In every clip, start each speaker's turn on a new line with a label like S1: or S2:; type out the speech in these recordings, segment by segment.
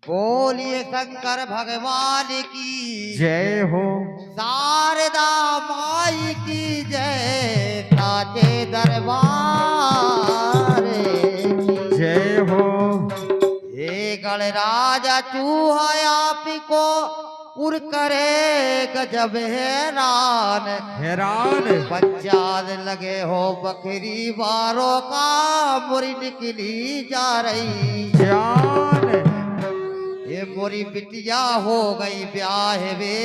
S1: बोलिए शंकर भगवान की
S2: जय हो।
S1: शारदा माई की जय, साचे दरबार की
S2: जय हो।
S1: हे गणराजा चूहा आप को उर करे गजब हैरान
S2: हैरान
S1: बच्चाद लगे हो बकरी बारों का मुरी निकली जा रही
S2: जान।
S1: ये मोरी बिटिया हो गई ब्याह वे,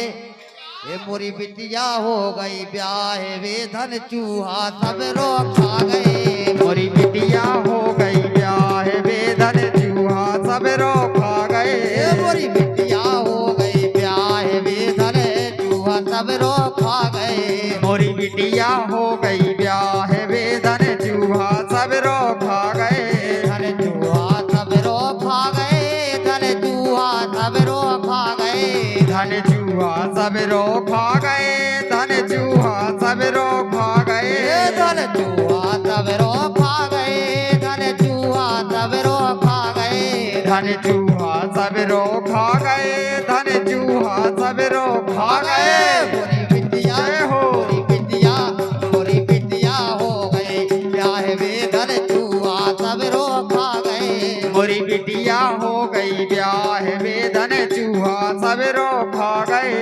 S1: ये मोरी बिटिया हो गई ब्याह वे, धन चूहा सब रो खा गए।
S2: मोरी बिटिया हो गई ब्याह वे, धन चूहा सब रो खा गए।
S1: ये मोरी बिटिया हो गई ब्याह वे, धन चूहा सब रो खा गए।
S2: मोरी बिटिया हो गई ब्याह वे, धन चूहा सब रो खा गए।
S1: धन चूहा सब रो खा गए, धन चूहा सब रो खा गए।
S2: धन चूहा सब रो खा गए, धन चूहा सब रो खा गए।
S1: धन चूहा सब रो खा गए, धन चूहा सब रो खा गए।
S2: धन चूहा सब रो खा गए, धन चूहा सब रो खा गए।
S1: मोरी बिटिया
S2: हो।
S1: मोरी बिटिया, मोरी बिटिया हो गए ब्याह वे, धन चूहा सब रो खा गए।
S2: मोरी बिटिया हो गई ब्याह वे, धन चूहा सब रो खा गए।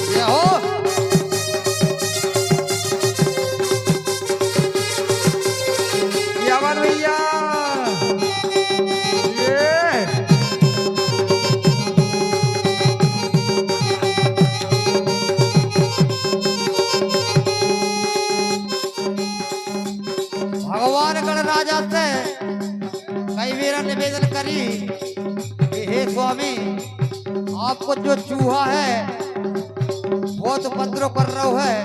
S1: ये हो
S2: यावन भैया ये
S1: भगवान गणराजा से कई बार निवेदन करी कि हे स्वामी, आपको जो चूहा है बहुत उपद्रव कर रहा है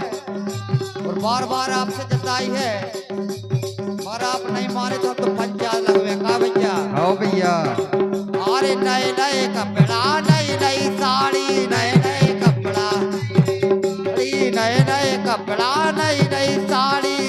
S1: और बार बार आपसे जताई है, और आप नहीं माने तो हम तो पंचायत लगवे का भैया।
S2: आओ भैया।
S1: अरे नए नए कपड़ा, नई नई साड़ी, नए नए कपड़ा, नए नए कपड़ा, नई नई साड़ी,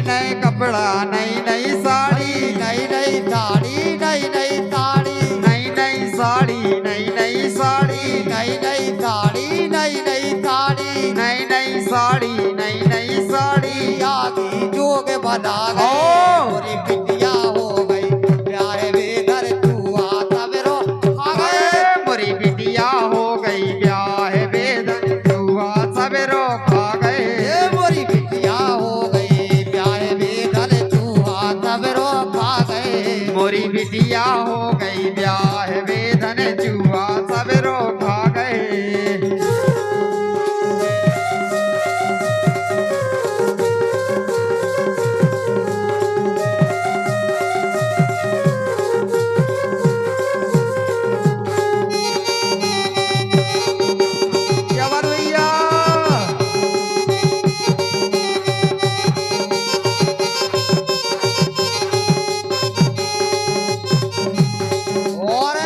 S2: नए कपड़ा नई नई साड़ी,
S1: नई नई साड़ी, नई नई साड़ी,
S2: नई नई साड़ी, नई नई साड़ी,
S1: नई नई साड़ी, नई नई साड़ी,
S2: नई नई साड़ी, नई नई साड़ी।
S1: आगे जोग बना गए।
S2: ओ!
S1: मोरी बिटिया हो गई ब्याह वे, धन चूहा सब रो खा गए।
S2: मोरी बिटिया हो गई ब्याह वे, धन चूहा सब रो खा गए।
S1: ये मोरी बिटिया हो गई ब्याह वे, धन चूहा सब रो खा गए।
S2: मोरी बिटिया हो गई ब्याह वे, धन चूहा सब रो खा गए। यावन भैया
S1: और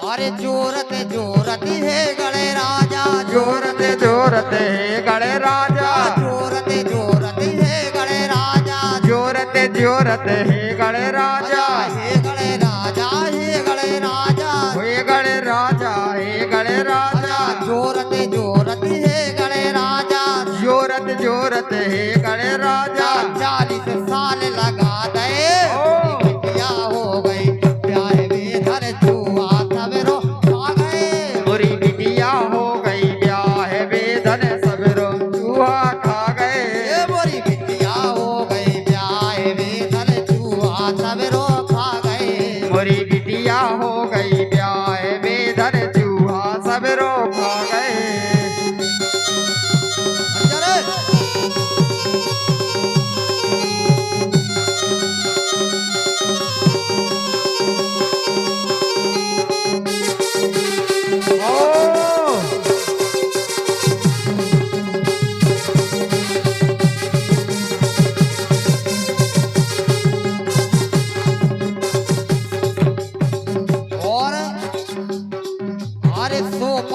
S1: अरे जोरत जोरत है गणे राजा,
S2: जोरत जोरत है गणे राजा,
S1: जोरत जोरत है गणे राजा,
S2: जोरत जोरत है गणे राजा।
S1: हे गणे राजा, हे गणे राजा,
S2: हे गणे राजा, हे गणे राजा।
S1: जोरत जोरत है गणे राजा,
S2: जोरत जोरत है गणे राजा।
S1: 40 साल लगा दे।
S2: ओ!
S1: बिटिया हो गई ब्याह वे, धन चूहा सब रो खा गए।
S2: मोरी बिटिया हो गई ब्याह वे, धन सब रो चूहा खा गए।
S1: ये मोरी बिटिया हो गई ब्याह वे, धन चूहा सब रो खा गए।
S2: मोरी बिटिया हो गई ब्याह वे, धन चूहा सब रो खा गए।
S1: और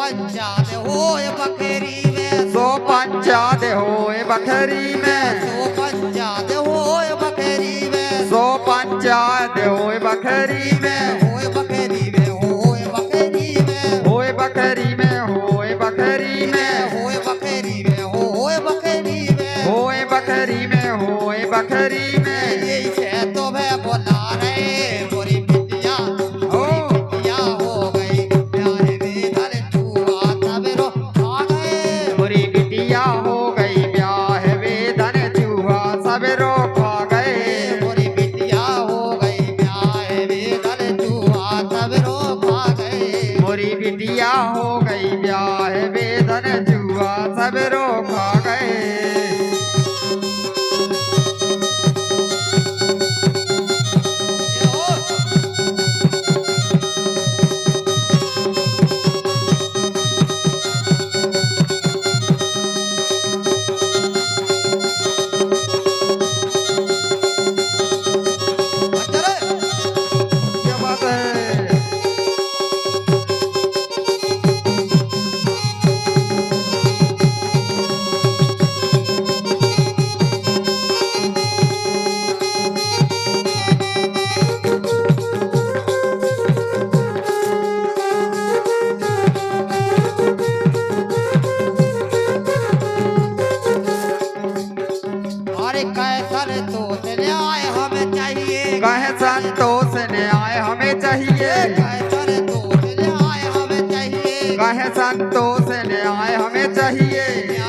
S1: पंचा दे होए बकरी में
S2: सो पंचा दे होए बकरी में
S1: सो पंचा दे होए बकरी में
S2: सो पंचा दे होए बकरी में
S1: होए बकरी में होए बकरी में
S2: होए बकरी में होए बकरी में
S1: होए बकरी में होए बकरी में
S2: होए बकरी में होए बकरी में
S1: यही से तो मैं बोला रे मोरी बिटिया हो गई प्यारे बेदर चूहा सवेरो आ गए
S2: मोरी बिटिया हो गई ब्याह वेदन चूहा सवेरो खा गए
S1: मोरी बिटिया हो गई प्यारे बेदर चूहा सवेरो खा गए
S2: मोरी बिटिया हो गई ब्याह वेदन चूहा सवेरो खा गए
S1: ये हो अंदर
S2: क्या बात है
S1: अरे कैसर तो न्याय हमें चाहिए
S2: कहे संतोष न्याय हमें चाहिए
S1: कैसर तो न्याय हमें चाहिए
S2: कहे संतोष न्याय हमें चाहिए